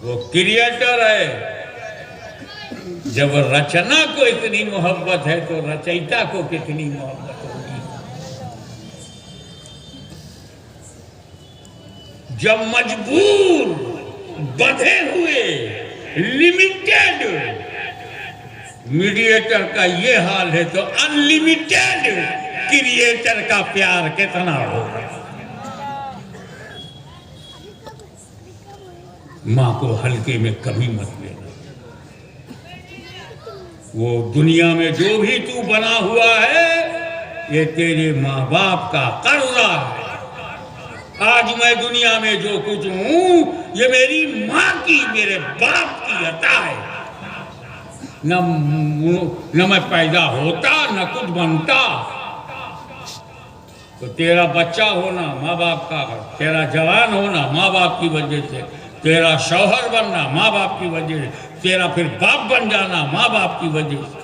वो क्रिएटर है। जब रचना को इतनी मोहब्बत है तो रचयिता को कितनी मोहब्बत होगी। जब मजबूर, बंधे हुए, लिमिटेड मीडिएटर का ये हाल है तो अनलिमिटेड क्रिएटर का प्यार कितना होगा। मां को हल्के में कभी मत लेना। वो दुनिया में जो भी तू बना हुआ है, ये तेरे माँ बाप का कर्जा है। आज मैं दुनिया में जो कुछ हूं, ये मेरी माँ की, मेरे बाप की अता है। न मैं पैदा होता न कुछ बनता। तो तेरा बच्चा होना माँ बाप का, तेरा जवान होना माँ बाप की वजह से, तेरा शौहर बनना माँ बाप की वजह से, तेरा फिर बाप बन जाना माँ बाप की वजह से।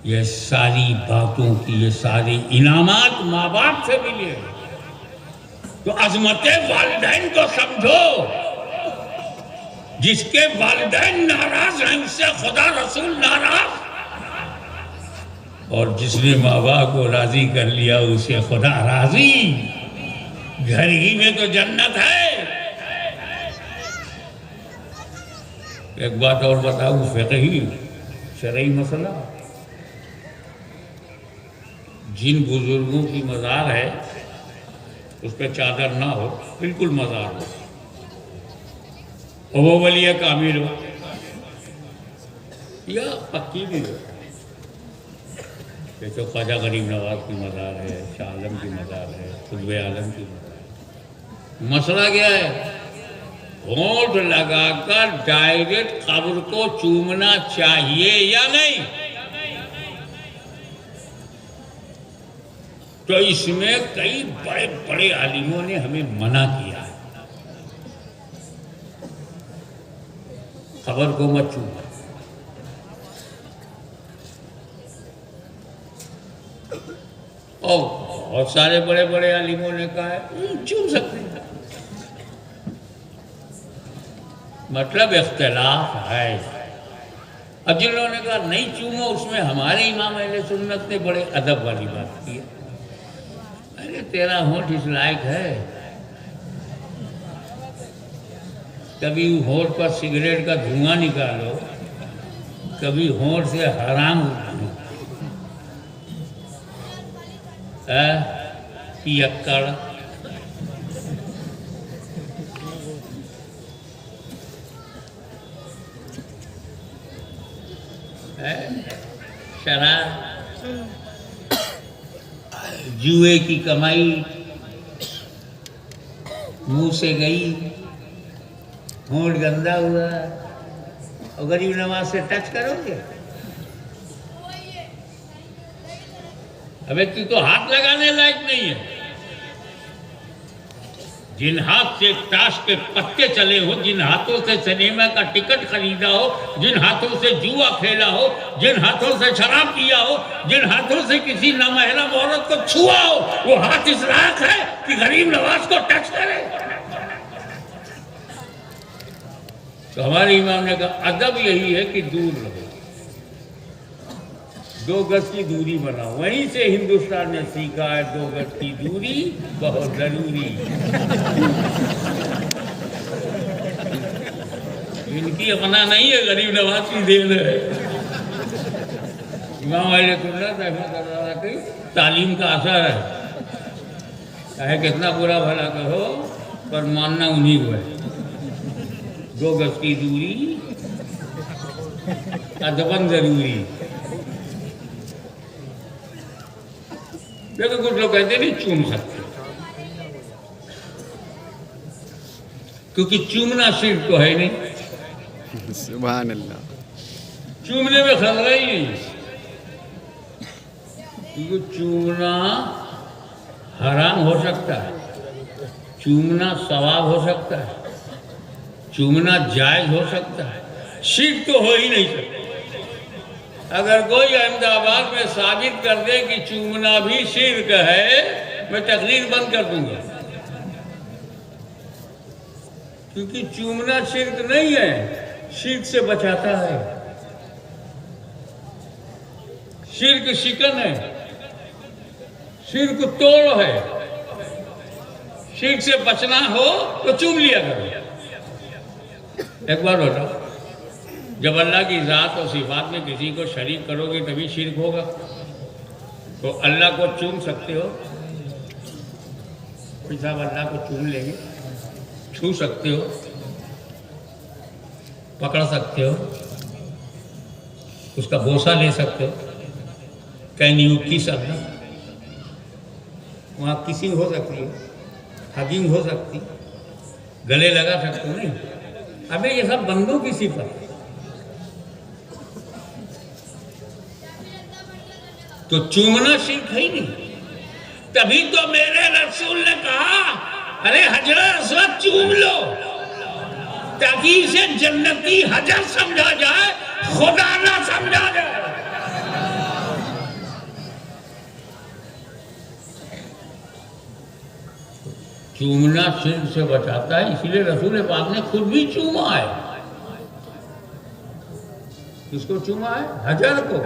ये सारी बातों की, ये सारे इनामात माँ बाप से मिले। तो अजमते वालिदैन को समझो। जिसके वालिदैन नाराज हैं उससे खुदा रसूल नाराज, और जिसने माँ बाप को राजी कर लिया उसे खुदा राजी। घर ही में तो जन्नत है। एक बात और बताऊं, फिक़ही शरई मसला, जिन बुजुर्गों की मज़ार है उस पर चादर ना हो, बिल्कुल मज़ार हो, और वो वलिया कामिल हो या पक्की भी हो। जैसे ख्वाजा गरीब नवाज की मज़ार है, शाह आलम की मज़ार है, खुतबे आलम की मज़ार। मसला क्या है? होंठ लगाकर डायरेक्ट कब्र को चूमना चाहिए या नहीं? तो इसमें कई बड़े बड़े आलिमों ने हमें मना किया है। कब्र को मत चूमो। और बहुत सारे बड़े बड़े आलिमों ने कहा है चूम सकते हैं। मतलब इख्तिलाफ है। अब जिन लोगों ने कहा नहीं चूमो, उसमें हमारे इमाम अहले सुन्नत ने बड़े अदब वाली बात की है। अरे तेरा होंठ इस लायक है, कभी होंठ पर सिगरेट का धुआं निकालो, कभी होंठ से हराम पियक्कड़, शराब, जुए की कमाई मुंह से गई, होंठ गंदा हुआ, और गरीब नवाज से टच करोगे? अबे तू तो हाथ लगाने लायक नहीं है। जिन हाथ से ताश के पत्ते चले हो, जिन हाथों से सिनेमा का टिकट खरीदा हो, जिन हाथों से जुआ खेला हो, जिन हाथों से शराब पिया हो, जिन हाथों से किसी नामहरम औरत को छुआ हो, वो हाथ इस लायक है कि गरीब नवाज को टच करे? तो हमारे इमाम ने कहा अदब यही है कि दूर रहो, 2 गज की दूरी बनाओ। वहीं से हिंदुस्तान ने सीखा है 2 गज की दूरी बहुत जरूरी। इनकी अपना नहीं है, गरीब नवाज की देन है। इमाम अहले सुन्नत रहमतुल्लाह की तालीम का असर है। चाहे कितना बुरा भला कहो, पर मानना उन्हीं को है। 2 गज की दूरी अदबन जरूरी। देखो कुछ लोग कहते नहीं चूम सकते, क्योंकि चूमना सिर्फ तो है नहीं।
सुभान अल्लाह।
चूमने में खतरा ही नहीं, क्योंकि चूमना हराम हो सकता है, चूमना सवाब हो सकता है, चूमना जायज हो सकता है, शिर्क तो हो ही नहीं सकता। अगर कोई अहमदाबाद में साबित कर दे कि चूमना भी शिर्क है, मैं तकरीर बंद कर दूंगा, क्योंकि चूमना शिर्क नहीं है, शिर्क से बचाता है। शिर्क शिकन है, शिर्क तोड़ है। शिर्क से बचना हो तो चूम लिया करो। एक बार बताओ, जब अल्लाह की ज़ात और सिफात में किसी को शरीक करोगे तभी शिर्क होगा। तो अल्लाह को चूम सकते हो? कोई साहब अल्लाह को चूम लेंगे? छू सकते हो? पकड़ सकते हो? उसका बोसा ले सकते हो? कैन यू किस अल्लाह? वहाँ किसिंग हो सकती है, हगिंग हो सकती, गले लगा सकते हो? नहीं। अबे ये सब बंदों की सिफत। तो चूमना शिर्क है ही नहीं। तभी तो मेरे रसूल ने कहा, अरे हजरत अस्वद चूम लो, ताकि इसे जन्नती हजर समझा जाए, खुदा ना समझा जाए। चूमना शिर्क से बचाता है, इसीलिए रसूल पाक ने खुद भी चूमा है। किसको चूमा है? हजर को।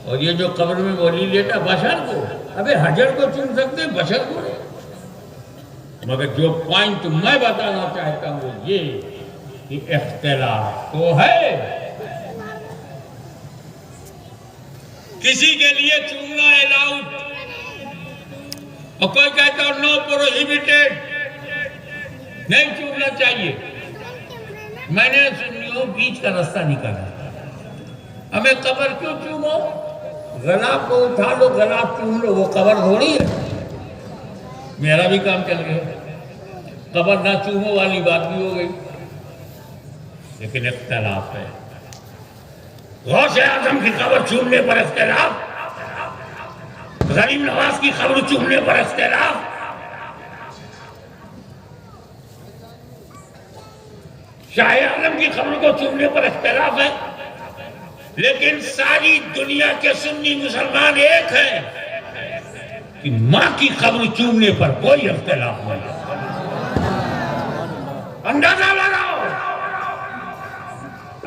और ये जो कब्र में वली लेटा बशर को। अबे हजर को चूम सकते, बशर को नहीं। मगर जो पॉइंट मैं बताना चाहता हूँ वो ये कि इख्तिलाफ तो है। किसी के लिए चूमना अलाउड और कोई कहता है नो प्रोहिबिटेड, नहीं चूमना चाहिए। मैंने सुनियो बीच का रास्ता निकाला। हमें कब्र क्यों चूमो? गला को उठा लो, गला चूम लो, वो कब्र थोड़ी है। मेरा भी काम चल गया, कब्र ना चूमो वाली बात भी हो गई। लेकिन इख्तिलाफ है। गौसे आजम की कब्र चूमने पर इख्तिलाफ, गरीब नवाज की कब्र चूमने पर इख्तिलाफ, शाह आलम की कब्र को चूमने पर इख्तिलाफ है। लेकिन सारी दुनिया के सुन्नी मुसलमान एक हैं कि मां की कब्र चूमने पर कोई इख्तिलाफ नहीं। अंदाजा लगाओ,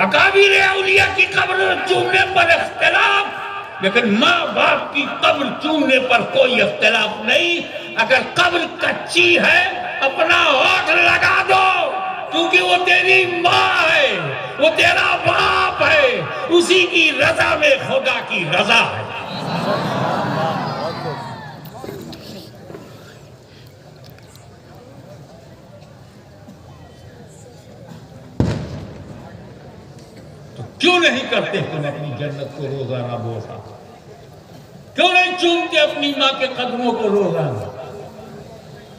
अकाबिर औलिया की कब्र चूमने पर इख्तिलाफ, लेकिन माँ बाप की कब्र चूमने पर कोई इख्तिलाफ नहीं। अगर कब्र कच्ची है अपना होठ लगा दो, क्योंकि वो तेरी माँ है, वो तेरा बाप है, उसी की रजा में खुदा की रजा है। तो क्यों नहीं करते तुम अपनी जन्नत को रोजाना बोसा? क्यों नहीं चूमते अपनी माँ के कदमों को रोजाना?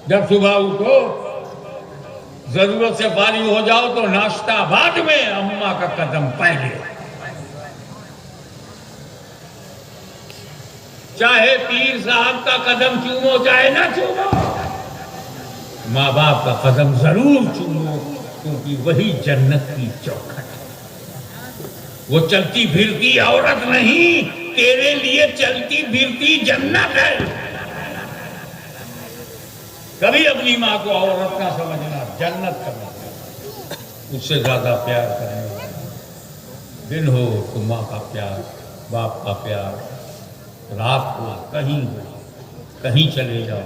जब सुबह उठो, जरूरत से फारिग हो जाओ तो नाश्ता बाद में, अम्मा का कदम पहले। चाहे पीर साहब का कदम चूमो चाहे ना चूमो, माँ बाप का कदम जरूर चूमो, क्योंकि वही जन्नत की चौखट है। वो चलती फिरती औरत नहीं, तेरे लिए चलती फिरती जन्नत है। कभी अपनी माँ को औरत ना समझना, जन्नत समझना। उससे ज्यादा प्यार करने दिन हो तो माँ का प्यार, बाप का प्यार। रात को कहीं चले जाओ,